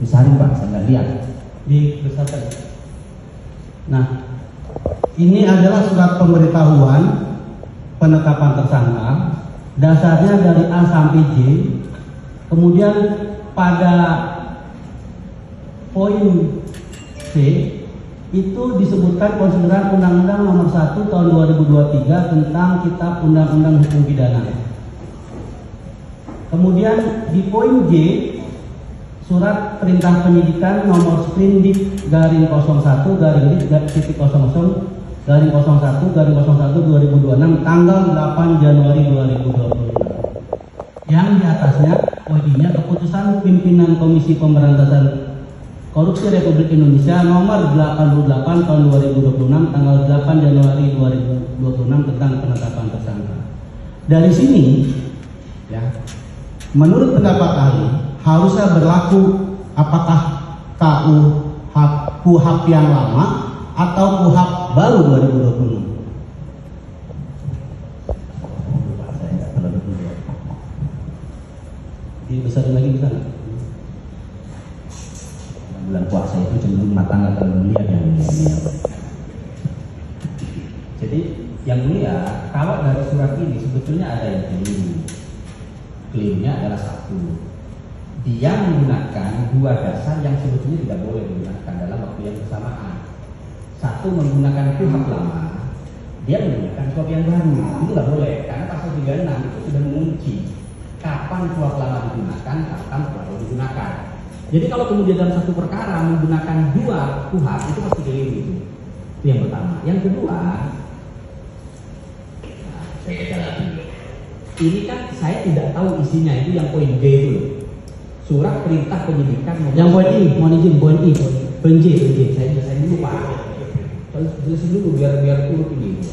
Besarin Pak, saya nggak lihat. Dibesarkan. Nah, ini adalah surat pemberitahuan penetapan tersangka. Dasarnya dari A sampai J. Kemudian pada poin C itu disebutkan konsideran Undang-Undang Nomor 1 Tahun 2023 tentang Kitab Undang-Undang Hukum Pidana. Kemudian di poin J, surat perintah penyidikan nomor sprindik garing 01 garing titik 00 garing 01 garing 01 2026 tanggal 8 Januari 2026. Yang di atasnya poinnya keputusan pimpinan Komisi Pemberantasan Korupsi Republik Indonesia nomor 88 tahun 2026 tanggal 8 Januari 2026 tentang penetapan tersangka. Dari sini ya, menurut pendapat ahli harusnya berlaku apakah KUHP yang lama atau KUHP baru 2026. Dibesarin lagi bisa nggak? Bulan puasa itu cenderung matang atau mulia yang mulia. Jadi yang mulia, kalau dari surat ini sebetulnya ada yang keliru. Kelirunya adalah satu, dia menggunakan dua dasar yang sebetulnya tidak boleh digunakan dalam waktu yang bersamaan. Satu, menggunakan KUHP lama, dia menggunakan KUHP yang baru. Itu nggak boleh, karena pasal 36 itu sudah mengunci kapan KUHP lama digunakan, kapan KUHP baru digunakan. Jadi kalau kemudian dalam satu perkara menggunakan dua KUHP itu pasti keliru itu. Itu yang pertama. Yang kedua, nah, saya baca lagi. Ini kan saya tidak tahu isinya, itu yang poin G itu loh. Surat perintah penyidikan Yang poin I, mohon izin poin I, poin J. Saya dulu Pak. Jelasin dulu biar urut ini.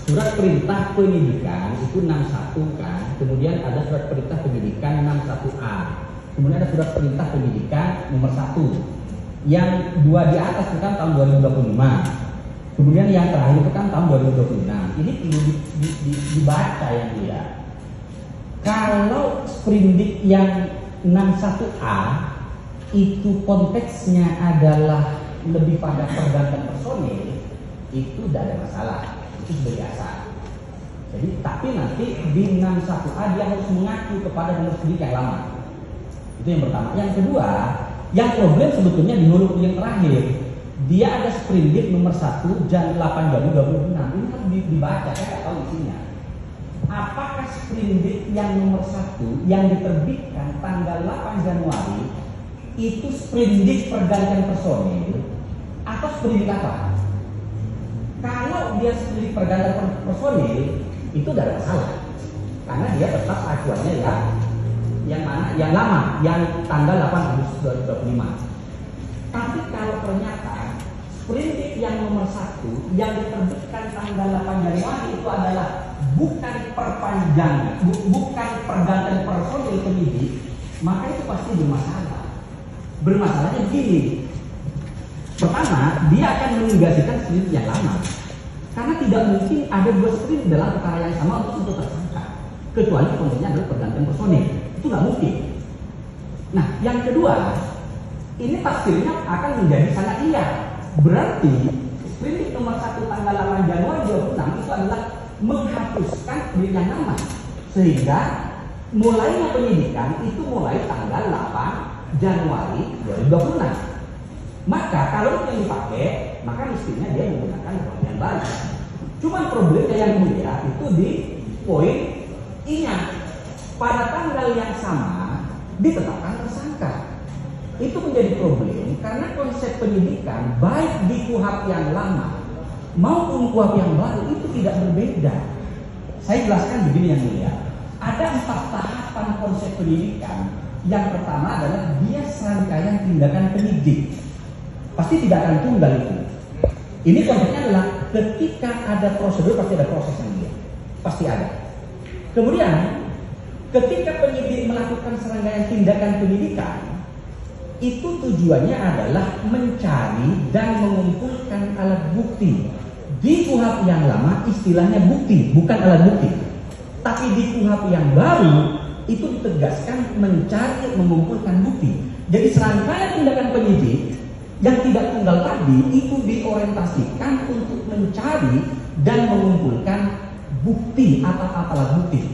Surat perintah penyidikan itu 61 kan. Kemudian ada surat perintah penyidikan 61A. Kemudian ada surat perintah penyidikan nomor 1. Yang dua di atas itu kan tahun 2025. Kemudian yang terakhir itu kan tahun 2026. Ini perlu dibaca yang dia. Kalau sprindik yang 61A itu konteksnya adalah lebih pada pergantian personil, itu tidak ada masalah. Itu sudah biasa. Jadi tapi nanti di 61A dia harus mengacu kepada nomor sprindik yang lama. Itu yang pertama. Yang kedua, yang problem sebetulnya di huruf yang terakhir. Dia ada sprindik nomor 1 Jan 8 Januari 2026. Ini harus dibaca, saya nggak tahu isinya. Apakah sprindik yang nomor 1 yang diterbitkan tanggal 8 Januari itu sprindik pergantian personil atau sprindik apa? Kalau dia sprindik pergantian personil itu tidak ada masalah, karena dia tetap acuannya ya yang mana? Yang lama, yang tanggal 8 Agustus 2025. Tapi kalau ternyata sprindik yang nomor 1 yang diterbitkan tanggal 8 Januari itu adalah bukan perpanjangan, bukan pergantian personil penyidik, maka itu pasti bermasalah. Bermasalahnya begini. Pertama, dia akan menegasikan sprindik yang lama, karena tidak mungkin ada dua sprindik dalam perkara yang sama untuk tersangka, kecuali konteksnya adalah pergantian personil. Itu nggak mungkin. Nah, yang kedua, ini tafsirnya akan menjadi sangat liar. Berarti sprindik nomor 1 tanggal 8 Januari 2026 itu adalah menghapuskan sprindik yang lama, sehingga mulainya penyidikan itu mulai tanggal 8 Januari 2026. Maka kalau itu yang dipakai, maka mestinya dia menggunakan yang baru. Cuman problemnya yang mulia itu di poin I-nya. Pada tanggal yang sama ditetapkan tersangka. Itu menjadi problem karena konsep penyidikan baik di KUHP yang lama maupun KUHP yang baru itu tidak berbeda. Saya jelaskan begini yang mulia. Ada 4 tahapan konsep penyidikan. Yang pertama adalah dia serangkaian tindakan penyidik. Pasti tidak akan tunggal itu. Ini konteksnya adalah ketika ada prosedur pasti ada proses yang dia. Pasti ada. Kemudian ketika penyidik melakukan serangkaian tindakan penyidikan, itu tujuannya adalah mencari dan mengumpulkan alat bukti. Di KUHP yang lama istilahnya bukti, bukan alat bukti. Tapi di KUHP yang baru itu ditegaskan mencari mengumpulkan bukti. Jadi serangkaian tindakan penyidik yang tidak tunggal tadi itu diorientasikan untuk mencari dan mengumpulkan bukti atau alat bukti.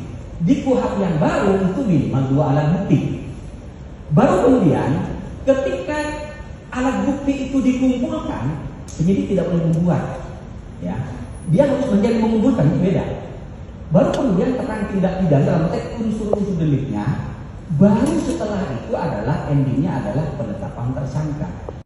Di KUHP yang baru itu minimal 2 alat bukti. Baru kemudian ketika alat bukti itu dikumpulkan, penyidik tidak boleh membuat. Ya, dia harus menjadi mengumpulkan, itu beda. Baru kemudian terang tindak pidana dalam konteks unsur-unsur deliknya. Baru setelah itu adalah endingnya adalah penetapan tersangka.